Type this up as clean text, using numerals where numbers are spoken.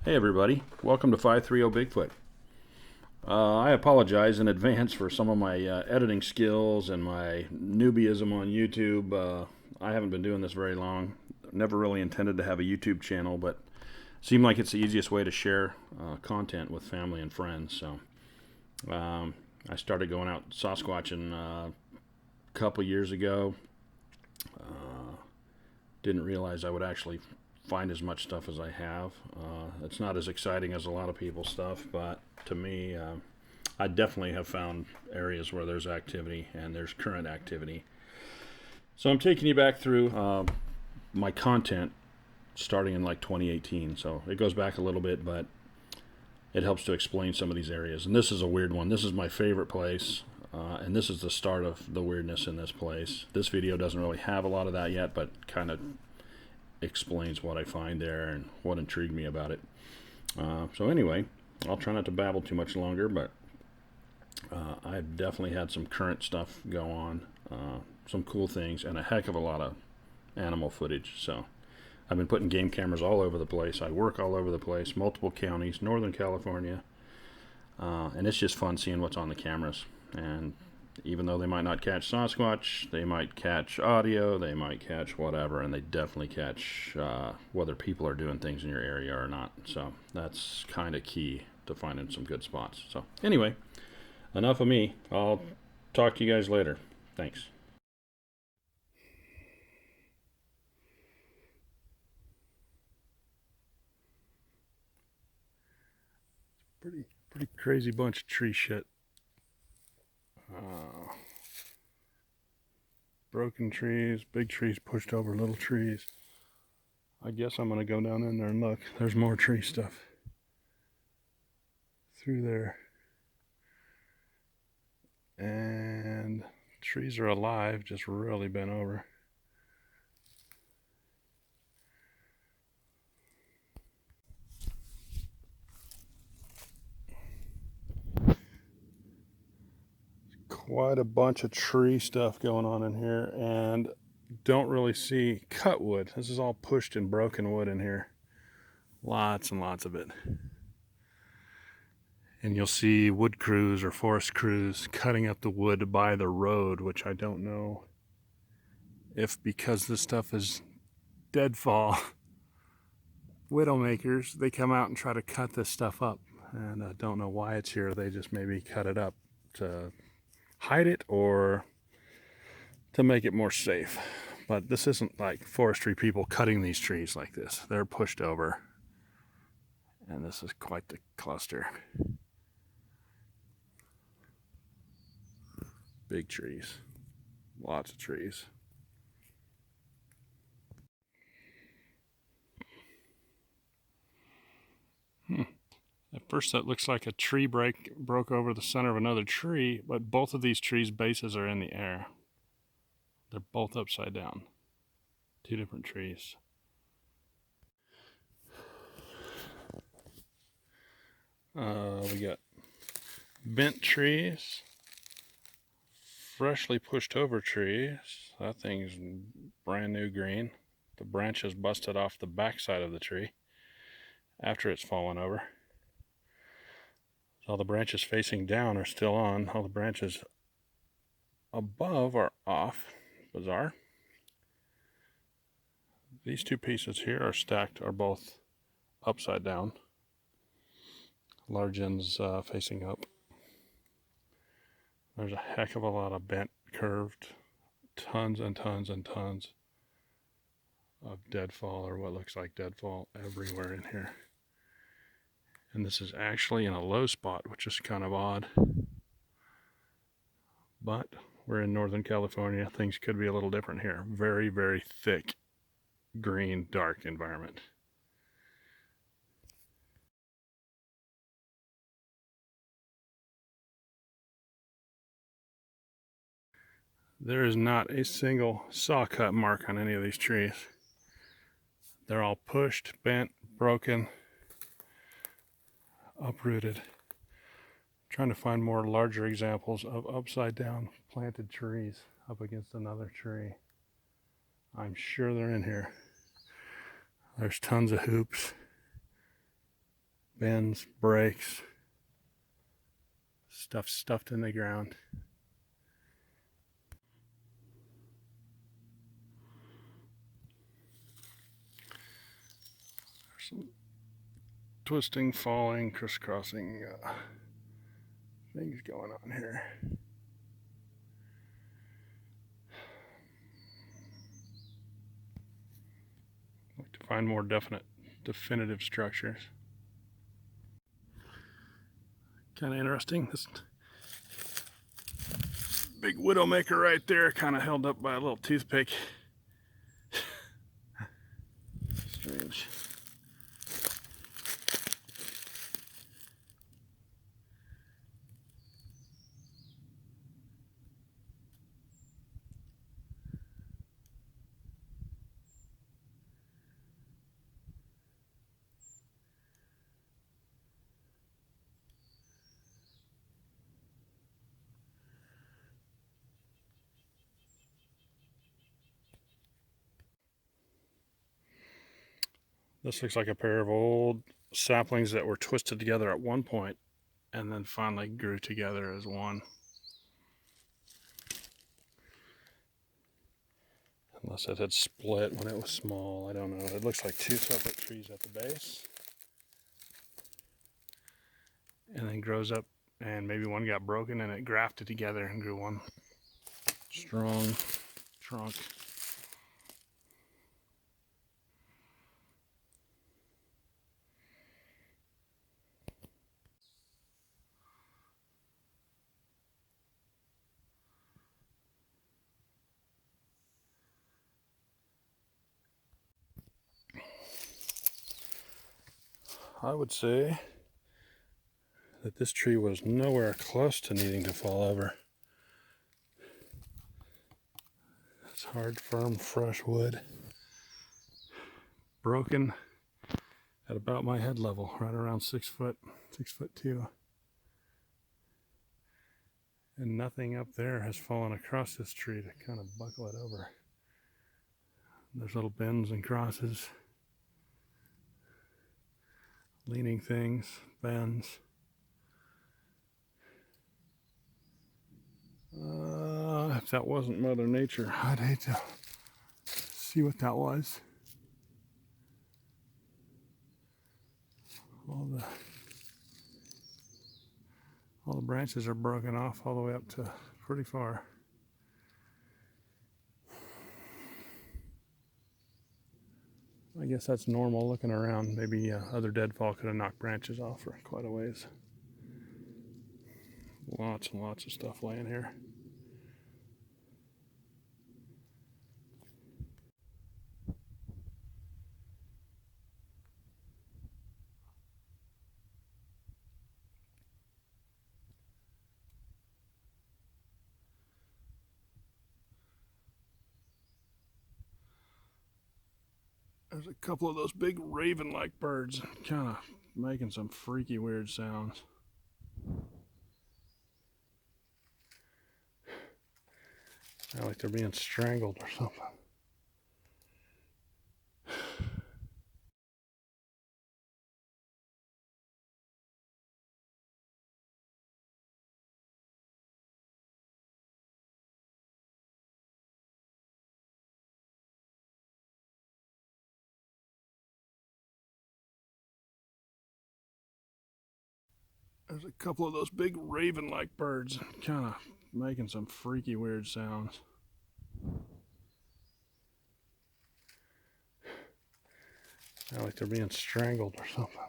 Hey everybody, welcome to 530 Bigfoot. I apologize in advance for some of my editing skills and my newbieism on YouTube. I haven't been doing this very long. Never really intended to have a YouTube channel, but seemed like it's the easiest way to share content with family and friends. So I started going out Sasquatching a couple years ago. Didn't realize I would actually find as much stuff as I have. It's not as exciting as a lot of people's stuff, but to me, I definitely have found areas where there's activity and there's current activity. So I'm taking you back through my content starting in like 2018. So it goes back a little bit, but it helps to explain some of these areas. And this is a weird one. This is my favorite place. And this is the start of the weirdness in this place. This video doesn't really have a lot of that yet, but kind of explains what I find there and what intrigued me about it. So anyway, I'll try not to babble too much longer, but I've definitely had some current stuff go on, some cool things, and a heck of a lot of animal footage. So I've been putting game cameras all over the place. I work all over the place, multiple counties, Northern California, and it's just fun seeing what's on the cameras. And even though they might not catch Sasquatch, they might catch audio, they might catch whatever, and they definitely catch whether people are doing things in your area or not. So that's kind of key to finding some good spots. So anyway, enough of me. I'll talk to you guys later. Thanks. Pretty crazy bunch of tree shit. Broken trees, big trees pushed over little trees. I guess I'm gonna go down in there and look. There's more tree stuff through there. And trees are alive, just really bent over. Quite a bunch of tree stuff going on in here, and don't really see cut wood. This is all pushed and broken wood in here. Lots and lots of it. And you'll see wood crews or forest crews cutting up the wood by the road, which I don't know if because this stuff is deadfall widowmakers, they come out and try to cut this stuff up. And I don't know why it's here. They just maybe cut it up to hide it or to make it more safe. But this isn't like forestry people cutting these trees like this. They're pushed over. And this is quite the cluster. Big trees. Lots of trees. At first that looks like a tree broke over the center of another tree, but both of these trees' bases are in the air. They're both upside down. Two different trees. We got bent trees, freshly pushed over trees. That thing's brand new green. The branches busted off the backside of the tree after it's fallen over. All the branches facing down are still on. All the branches above are off. Bizarre. These two pieces here are stacked, are both upside down. Large ends facing up. There's a heck of a lot of bent, curved, tons and tons and tons of deadfall, or what looks like deadfall, everywhere in here. And this is actually in a low spot, which is kind of odd. But we're in Northern California. Things could be a little different here. Very, very thick, green, dark environment. There is not a single saw cut mark on any of these trees. They're all pushed, bent, broken, uprooted. I'm trying to find more larger examples of upside down planted trees up against another tree. I'm sure they're in here. There's tons of hoops. bends, breaks, stuff stuffed in the ground. There's some twisting, falling, crisscrossing things going on here. I'd like to find more definitive structures. Kind of interesting. This big widowmaker right there, kind of held up by a little toothpick. Strange. This looks like a pair of old saplings that were twisted together at one point and then finally grew together as one. Unless it had split when it was small, I don't know. It looks like two separate trees at the base. And then grows up, and maybe one got broken and it grafted together and grew one strong trunk. I would say that this tree was nowhere close to needing to fall over. It's hard, firm, fresh wood. Broken at about my head level, right around 6 foot, 6'2". And nothing up there has fallen across this tree to kind of buckle it over. There's little bends and crosses, leaning things, bends. If that wasn't Mother Nature, I'd hate to see what that was. All the branches are broken off all the way up to pretty far. I guess that's normal looking around. Maybe other deadfall could have knocked branches off for quite a ways. Lots and lots of stuff laying here. There's a couple of those big raven-like birds kind of making some freaky weird sounds. Sound like they're being strangled or something. There's a couple of those big raven-like birds kind of making some freaky weird sounds. Sound like they're being strangled or something.